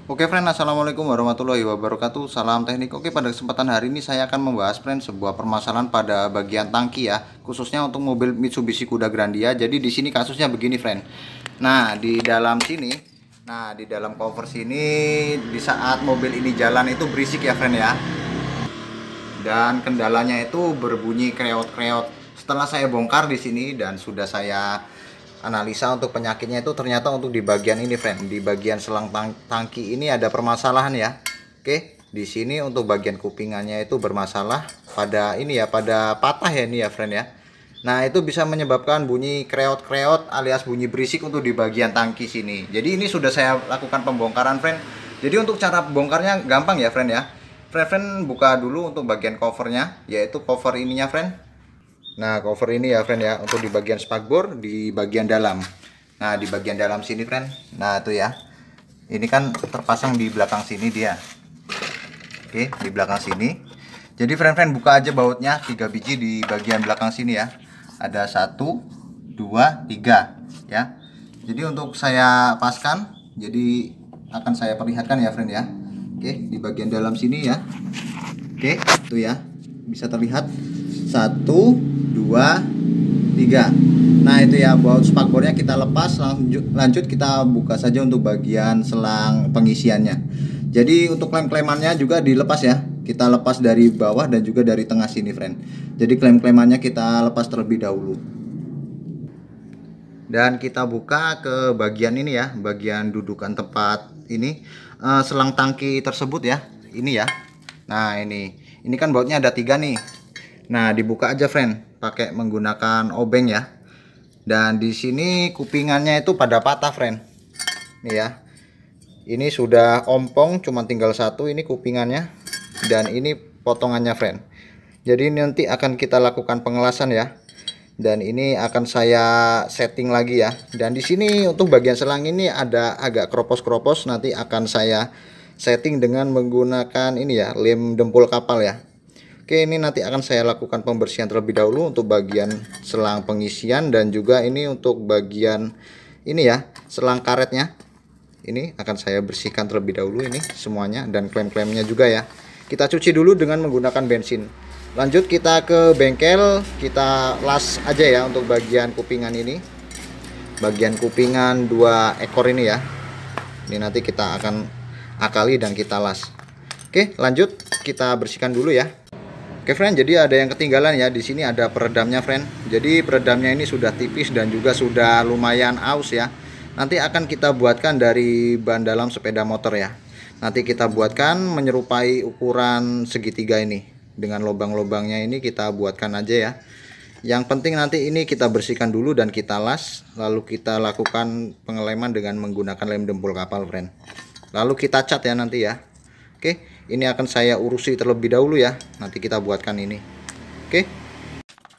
Oke friend, assalamualaikum warahmatullahi wabarakatuh. Salam teknik. Oke, pada kesempatan hari ini saya akan membahas friend sebuah permasalahan pada bagian tangki ya, khususnya untuk mobil Mitsubishi Kuda Grandia. Jadi di sini kasusnya begini friend. Nah, di dalam cover sini di saat mobil ini jalan itu berisik ya friend ya. Dan kendalanya itu berbunyi kreot-kreot. Setelah saya bongkar di sini dan sudah saya analisa untuk penyakitnya, itu ternyata untuk di bagian ini friend, di bagian selang tangki ini ada permasalahan ya. Oke, di sini untuk bagian kupingannya itu bermasalah pada ini ya, pada patah ya ini ya friend ya. Nah, itu bisa menyebabkan bunyi kreot-kreot alias bunyi berisik untuk di bagian tangki sini. Jadi ini sudah saya lakukan pembongkaran friend. Jadi untuk cara bongkarnya gampang ya friend ya. Friend buka dulu untuk bagian covernya, yaitu cover ininya friend. Nah, cover ini ya friend ya, untuk di bagian spakbor di bagian dalam. Nah, di bagian dalam sini friend. Nah, itu ya. Ini kan terpasang di belakang sini dia. Oke, di belakang sini. Jadi friend buka aja bautnya 3 biji di bagian belakang sini ya. Ada 1 2 3 ya. Jadi untuk saya paskan, jadi akan saya perlihatkan ya friend ya. Oke, di bagian dalam sini ya. Oke, itu ya. Bisa terlihat 1 2 3. Nah, itu ya, baut spakbornya kita lepas, lanjut kita buka saja untuk bagian selang pengisiannya. Jadi untuk klem-klemannya juga dilepas ya. Kita lepas dari bawah dan juga dari tengah sini friend. Jadi klem-klemannya kita lepas terlebih dahulu. Dan kita buka ke bagian ini ya, bagian dudukan tempat ini selang tangki tersebut ya. Ini ya. Nah, ini kan bautnya ada 3 nih. Nah, dibuka aja friend pakai menggunakan obeng ya. Dan di sini kupingannya itu pada patah friend. Nih ya. Ini sudah ompong, cuma tinggal satu ini kupingannya. Dan ini potongannya friend. Jadi nanti akan kita lakukan pengelasan ya. Dan ini akan saya setting lagi ya. Dan di sini untuk bagian selang ini ada agak keropos-keropos, nanti akan saya setting dengan menggunakan ini ya, lem dempul kapal ya. Oke, ini nanti akan saya lakukan pembersihan terlebih dahulu untuk bagian selang pengisian dan juga ini untuk bagian ini ya, selang karetnya. Ini akan saya bersihkan terlebih dahulu ini semuanya, dan klem-klemnya juga ya. Kita cuci dulu dengan menggunakan bensin. Lanjut kita ke bengkel, kita las aja ya untuk bagian kupingan ini. Bagian kupingan 2 ekor ini ya. Ini nanti kita akan akali dan kita las. Oke, lanjut kita bersihkan dulu ya. Oke friend, jadi ada yang ketinggalan ya. Di sini ada peredamnya friend. Jadi peredamnya ini sudah tipis dan juga sudah lumayan aus ya. Nanti akan kita buatkan dari ban dalam sepeda motor ya. Nanti kita buatkan menyerupai ukuran segitiga ini. Dengan lubang-lubangnya ini kita buatkan aja ya. Yang penting nanti ini kita bersihkan dulu dan kita las. Lalu kita lakukan pengeleman dengan menggunakan lem dempul kapal friend. Lalu kita cat ya nanti ya. Oke, ini akan saya urusi terlebih dahulu ya. Nanti kita buatkan ini. Oke.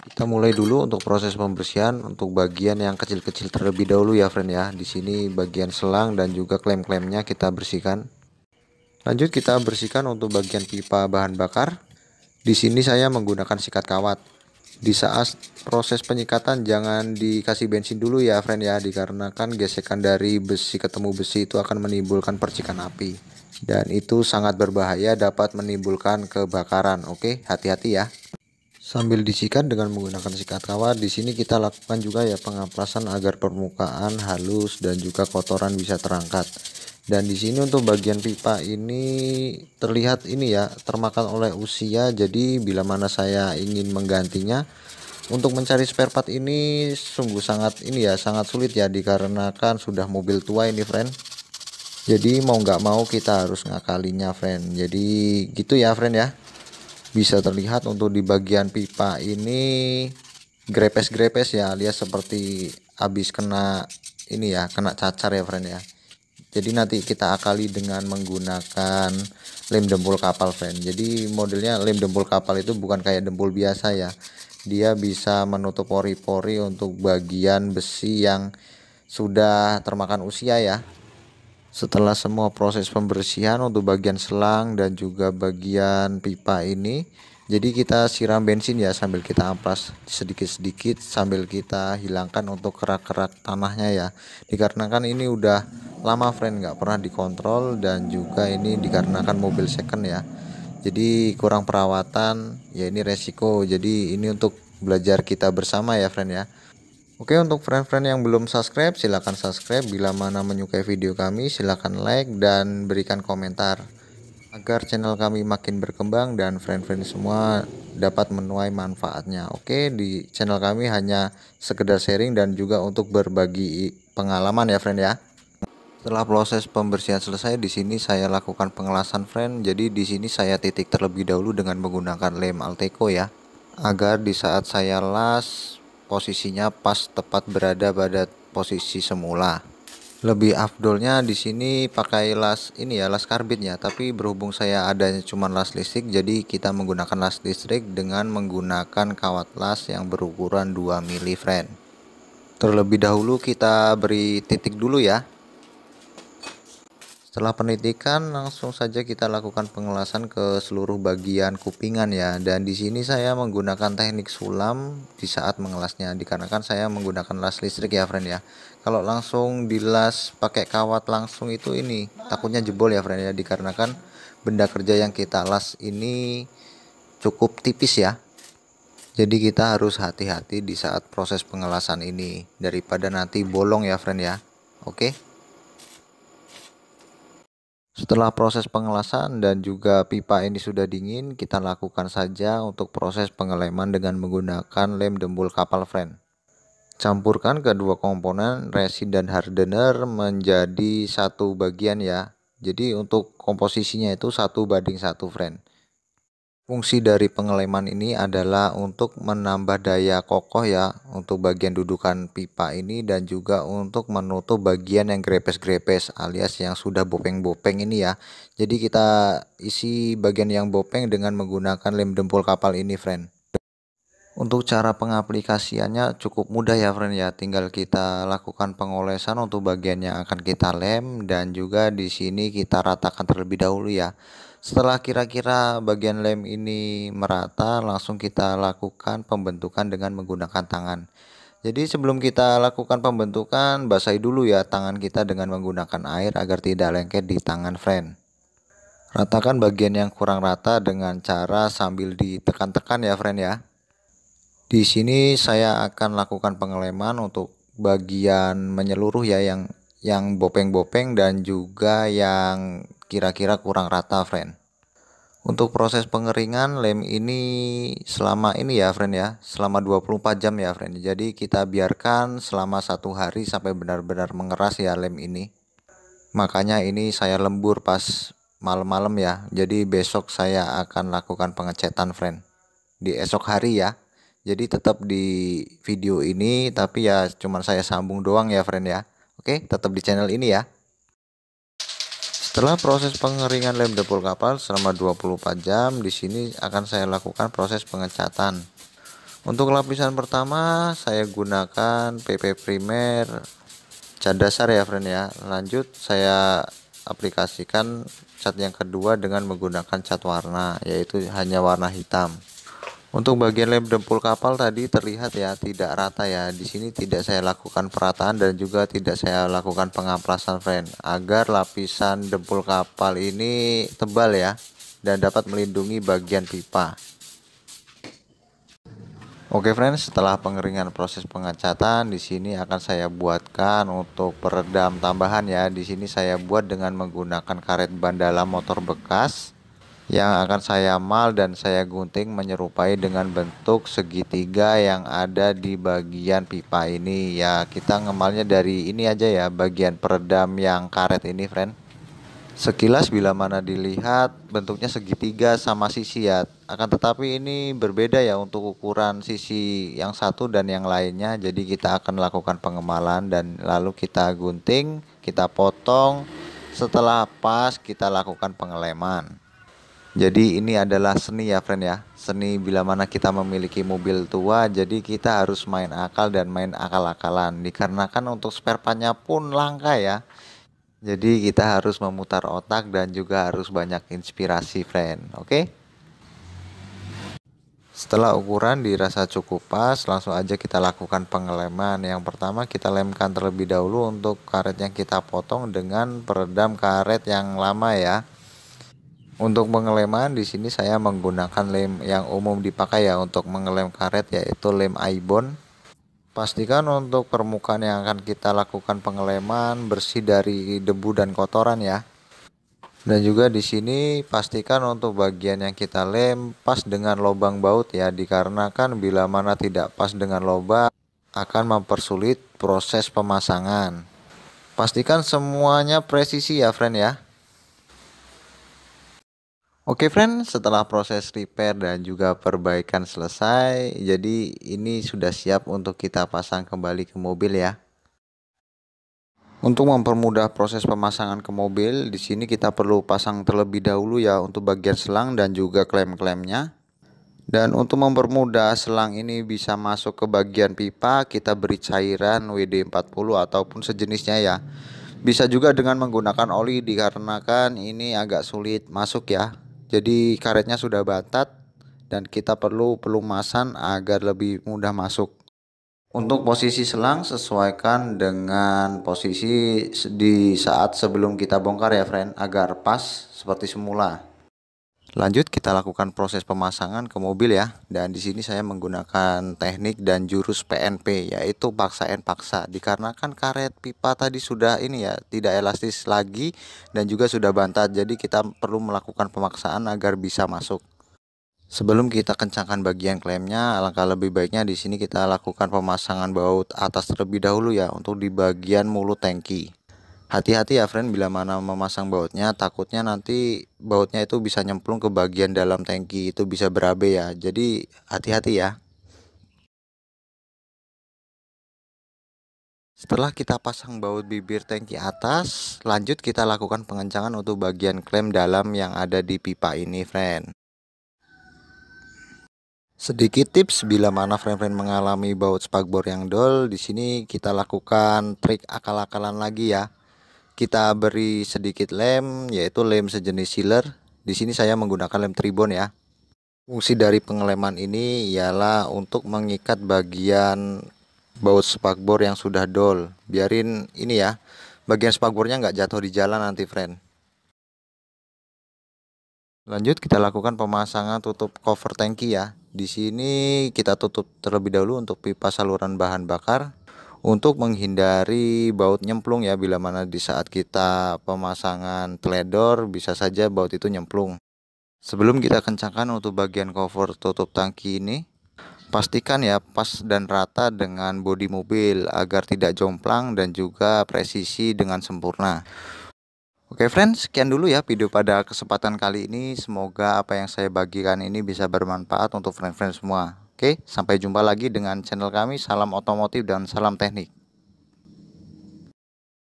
Kita mulai dulu untuk proses pembersihan untuk bagian yang kecil-kecil terlebih dahulu ya friend ya. Di sini bagian selang dan juga klem-klemnya kita bersihkan. Lanjut kita bersihkan untuk bagian pipa bahan bakar. Di sini saya menggunakan sikat kawat. Di saat proses penyikatan jangan dikasih bensin dulu ya friend ya, dikarenakan gesekan dari besi ketemu besi itu akan menimbulkan percikan api. Dan itu sangat berbahaya, dapat menimbulkan kebakaran. Oke, hati-hati ya. Sambil disikat dengan menggunakan sikat kawat, di sini kita lakukan juga ya pengaprasan agar permukaan halus dan juga kotoran bisa terangkat. Dan di sini untuk bagian pipa ini terlihat ini ya, termakan oleh usia. Jadi bila mana saya ingin menggantinya, untuk mencari spare part ini sungguh sangat ini ya, sangat sulit ya, dikarenakan sudah mobil tua ini friend. Jadi mau nggak mau kita harus ngakalinya friend. Jadi gitu ya friend ya. Bisa terlihat untuk di bagian pipa ini grepes-grepes ya, alias seperti habis kena ini ya, kena cacar ya friend ya. Jadi nanti kita akali dengan menggunakan lem dempul kapal friend. Jadi modelnya lem dempul kapal itu bukan kayak dempul biasa ya. Dia bisa menutup pori-pori untuk bagian besi yang sudah termakan usia ya. Setelah semua proses pembersihan untuk bagian selang dan juga bagian pipa ini, jadi kita siram bensin ya sambil kita amplas sedikit-sedikit sambil kita hilangkan untuk kerak-kerak tanahnya ya. Dikarenakan ini udah lama friend, nggak pernah dikontrol, dan juga ini dikarenakan mobil second ya, jadi kurang perawatan ya, ini resiko. Jadi ini untuk belajar kita bersama ya friend ya. Oke, untuk friend-friend yang belum subscribe silahkan subscribe, bila mana menyukai video kami silahkan like dan berikan komentar agar channel kami makin berkembang dan friend-friend semua dapat menuai manfaatnya. Oke, di channel kami hanya sekedar sharing dan juga untuk berbagi pengalaman ya friend ya. Setelah proses pembersihan selesai, di sini saya lakukan pengelasan friend. Jadi di sini saya titik terlebih dahulu dengan menggunakan lem Alteco ya, agar di saat saya las posisinya pas tepat berada pada posisi semula. Lebih afdolnya di sini pakai las ini ya, las karbitnya. Tapi berhubung saya adanya cuma las listrik, jadi kita menggunakan las listrik dengan menggunakan kawat las yang berukuran 2 mili friend. Terlebih dahulu kita beri titik dulu ya. Setelah penitikan langsung saja kita lakukan pengelasan ke seluruh bagian kupingan ya. Dan di sini saya menggunakan teknik sulam di saat mengelasnya, dikarenakan saya menggunakan las listrik ya friend ya. Kalau langsung dilas pakai kawat langsung itu ini takutnya jebol ya friend ya, dikarenakan benda kerja yang kita las ini cukup tipis ya. Jadi kita harus hati-hati di saat proses pengelasan ini daripada nanti bolong ya friend ya. Oke. Setelah proses pengelasan dan juga pipa ini sudah dingin, kita lakukan saja untuk proses pengeleman dengan menggunakan lem dembul kapal friend. Campurkan kedua komponen resin dan hardener menjadi satu bagian ya. Jadi untuk komposisinya itu 1:1 friend. Fungsi dari pengeleman ini adalah untuk menambah daya kokoh ya untuk bagian dudukan pipa ini, dan juga untuk menutup bagian yang grepes-grepes alias yang sudah bopeng-bopeng ini ya. Jadi kita isi bagian yang bopeng dengan menggunakan lem dempul kapal ini friend. Untuk cara pengaplikasiannya cukup mudah ya friend ya, tinggal kita lakukan pengolesan untuk bagian yang akan kita lem, dan juga di sini kita ratakan terlebih dahulu ya. Setelah kira-kira bagian lem ini merata, langsung kita lakukan pembentukan dengan menggunakan tangan. Jadi sebelum kita lakukan pembentukan, basahi dulu ya tangan kita dengan menggunakan air agar tidak lengket di tangan friend. Ratakan bagian yang kurang rata dengan cara sambil ditekan-tekan ya friend ya. Di sini saya akan lakukan pengeleman untuk bagian menyeluruh ya, yang bopeng-bopeng dan juga yang kira-kira kurang rata friend. Untuk proses pengeringan lem ini selama ini ya friend ya, selama 24 jam ya friend. Jadi kita biarkan selama 1 hari sampai benar-benar mengeras ya lem ini. Makanya ini saya lembur pas malam-malam ya. Jadi besok saya akan lakukan pengecetan friend di esok hari ya. Jadi tetap di video ini, tapi ya cuman saya sambung doang ya friend ya. Oke, tetap di channel ini ya. Setelah proses pengeringan lem dempul kapal selama 24 jam, di sini akan saya lakukan proses pengecatan. Untuk lapisan pertama saya gunakan PP primer cat dasar ya friend ya. Lanjut saya aplikasikan cat yang kedua dengan menggunakan cat warna, yaitu hanya warna hitam. Untuk bagian lem dempul kapal tadi terlihat ya tidak rata ya. Di sini tidak saya lakukan perataan dan juga tidak saya lakukan pengaplasan friend, agar lapisan dempul kapal ini tebal ya dan dapat melindungi bagian pipa. Oke friends, setelah pengeringan proses pengecatan, di sini akan saya buatkan untuk peredam tambahan ya. Di sini saya buat dengan menggunakan karet ban dalam motor bekas yang akan saya mal dan saya gunting menyerupai dengan bentuk segitiga yang ada di bagian pipa ini ya. Kita ngemalnya dari ini aja ya, bagian peredam yang karet ini friend. Sekilas bila mana dilihat bentuknya segitiga sama sisi ya, akan tetapi ini berbeda ya untuk ukuran sisi yang satu dan yang lainnya. Jadi kita akan lakukan pengemalan dan lalu kita gunting, kita potong. Setelah pas kita lakukan pengeleman. Jadi ini adalah seni ya friend ya. Seni bila mana kita memiliki mobil tua, jadi kita harus main akal dan main akal-akalan. Dikarenakan untuk spare partnya pun langka ya. Jadi kita harus memutar otak dan juga harus banyak inspirasi friend. Oke. Setelah ukuran dirasa cukup pas, langsung aja kita lakukan pengeleman. Yang pertama kita lemkan terlebih dahulu untuk karet yang kita potong dengan peredam karet yang lama ya. Untuk pengeleman di sini saya menggunakan lem yang umum dipakai ya untuk mengelem karet, yaitu lem Aibon. Pastikan untuk permukaan yang akan kita lakukan pengeleman bersih dari debu dan kotoran ya. Dan juga di sini pastikan untuk bagian yang kita lem pas dengan lubang baut ya, dikarenakan bila mana tidak pas dengan lubang akan mempersulit proses pemasangan. Pastikan semuanya presisi ya friend ya. Oke friend, setelah proses repair dan juga perbaikan selesai, jadi ini sudah siap untuk kita pasang kembali ke mobil ya. Untuk mempermudah proses pemasangan ke mobil, di sini kita perlu pasang terlebih dahulu ya untuk bagian selang dan juga klem-klemnya. Dan untuk mempermudah selang ini bisa masuk ke bagian pipa, kita beri cairan WD-40 ataupun sejenisnya ya. Bisa juga dengan menggunakan oli, dikarenakan ini agak sulit masuk ya. Jadi karetnya sudah batat dan kita perlu pelumasan agar lebih mudah masuk. Untuk posisi selang sesuaikan dengan posisi di saat sebelum kita bongkar ya friend, agar pas seperti semula. Lanjut kita lakukan proses pemasangan ke mobil ya. Dan di sini saya menggunakan teknik dan jurus PNP, yaitu paksain paksa. Dikarenakan karet pipa tadi sudah ini ya, tidak elastis lagi dan juga sudah bantat. Jadi kita perlu melakukan pemaksaan agar bisa masuk. Sebelum kita kencangkan bagian klemnya, alangkah lebih baiknya di sini kita lakukan pemasangan baut atas terlebih dahulu ya, untuk di bagian mulut tangki. Hati-hati ya friend bila mana memasang bautnya, takutnya nanti bautnya itu bisa nyemplung ke bagian dalam tangki, itu bisa berabe ya. Jadi hati-hati ya. Setelah kita pasang baut bibir tangki atas, lanjut kita lakukan pengencangan untuk bagian klem dalam yang ada di pipa ini friend. Sedikit tips bila mana friend-friend mengalami baut spakbor yang dol, di sini kita lakukan trik akal-akalan lagi ya. Kita beri sedikit lem, yaitu lem sejenis sealer. Di sini saya menggunakan lem tribon ya. Fungsi dari pengeleman ini ialah untuk mengikat bagian baut spakbor yang sudah dol. Biarin ini ya, bagian spakbornya nggak jatuh di jalan nanti friend. Lanjut kita lakukan pemasangan tutup cover tangki ya. Di sini kita tutup terlebih dahulu untuk pipa saluran bahan bakar, untuk menghindari baut nyemplung ya, bila mana di saat kita pemasangan teledor bisa saja baut itu nyemplung. Sebelum kita kencangkan untuk bagian cover tutup tangki ini, pastikan ya pas dan rata dengan bodi mobil agar tidak jomplang dan juga presisi dengan sempurna. Oke friends, sekian dulu ya video pada kesempatan kali ini. Semoga apa yang saya bagikan ini bisa bermanfaat untuk friend-friend semua. Oke, sampai jumpa lagi dengan channel kami. Salam otomotif dan salam teknik.